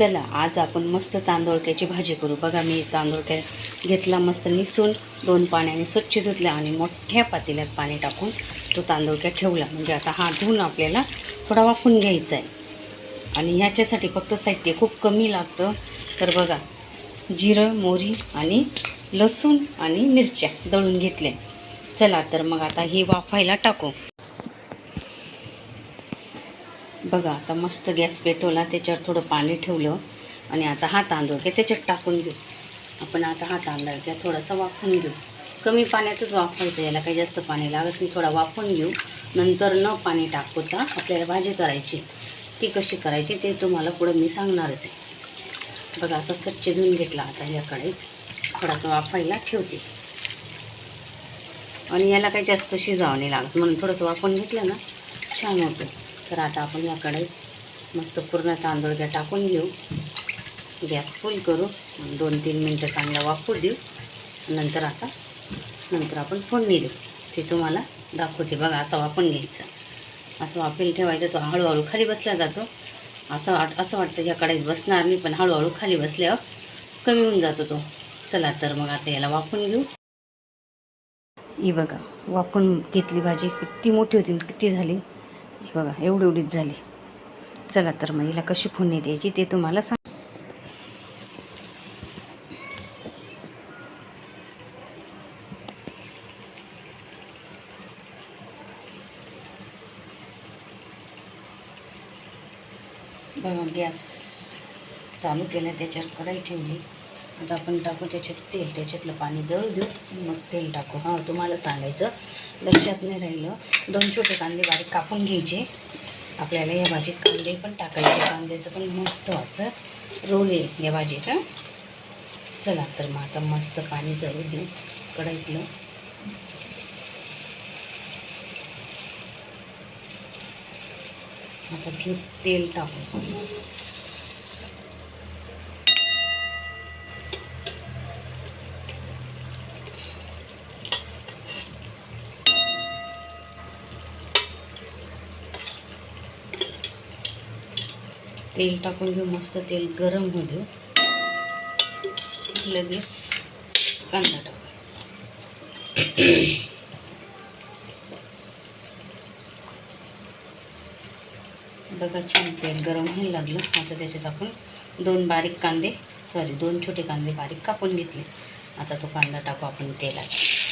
चला आज आपण मस्त तांदूळक्याची भाजी करू। बघा मी तांदूळक्या घेतला, मस्त निसून 2 पाण्याने स्वच्छ धुतला आणि मोठ्या पातेल्यात पाणी टाकून तो तांदूळक्या ठेवला। म्हणजे आता हा धुवून आपल्याला थोडा वाफून घ्यायचा आहे आणि ह्याच्यासाठी फक्त साहित्य खूप कमी लागतं। तर बघा जिरं, मोहरी आणि लसूण आणि मिरच्या दळून घेतल्या। चला तर मग आता हे वाफायला टाकू। बघा आता मस्त गॅस पेटवला, त्याच्यावर थोडं पाणी ठेवलं आणि आता हा तांदूळक्या त्याच्यात टाकून घेऊ आपण। आता हा तांदूळक्या थोडासा वाफवून घेऊ, कमी पाण्यातच वाफवायचं, याला काही जास्त पाणी लागत नाही। थोडा वाफवून घेऊ, नंतर न पाणी टाकता आपल्याला भाजी करायची। ती कशी करायची ते तुम्हाला पुढे मी सांगणारच आहे। बघा असं स्वच्छ धुवून घेतला, आता या कढईत थोडासा वाफायला ठेवते आणि याला काही जास्त शिजावं नाही लागत, म्हणून थोडंसं वाफवून घेतलं ना छान होतं। तर आता आपण या कढईत मस्त पूर्ण तांदूळक्या टाकून घेऊ, गॅस फुल करू, 2-3 मिनटं चांगला वाफू देऊ। नंतर आपण फोडणी देऊ, ते तुम्हाला दाखवते। बघा असं वाफून घ्यायचं, असं वाफेल ठेवायचं, तो हळूहळू खाली बसला जातो। असं वाटतं या कढईत बसणार नाही, पण हळूहळू खाली बसल्यावर कमी होऊन जातो तो। चला तर मग आता याला वाफून घेऊ। ही बघा वाफून घेतली भाजी, किती मोठी होती, किती झाली हे बघा, एवढीच झाली। चला तर मग हिला कशी फोडणी द्यायची ते तुम्हाला सांग। बघा गॅस चालू केला, त्याच्यावर कढई ठेवली। आता आपण टाकू त्याच्यात तेल, त्याच्यातलं पाणी जळू देऊ, मग तेल टाकू। हां तुम्हाला सांगायचं लक्षात नाही राहिलं, 2 छोटे कांदे बारीक कापून घ्यायचे। आपल्याला या भाजीत कांदे पण टाकायचे, कांद्याचं पण महत्त्वाचं रोल आहे या भाजीत। चला तर मग आता मस्त पाणी जळू देऊ कढईतलं। आता घेऊ तेल टाकू, तेल टाकून घेऊ, मस्त तेल गरम होऊ देऊ, लगेच कांदा टाकू। बघा छान तेल गरम व्हायला लागलं। आता त्याच्यात आपण 2 छोटे कांदे बारीक कापून घेतले। आता तो कांदा टाकू आपण तेलात।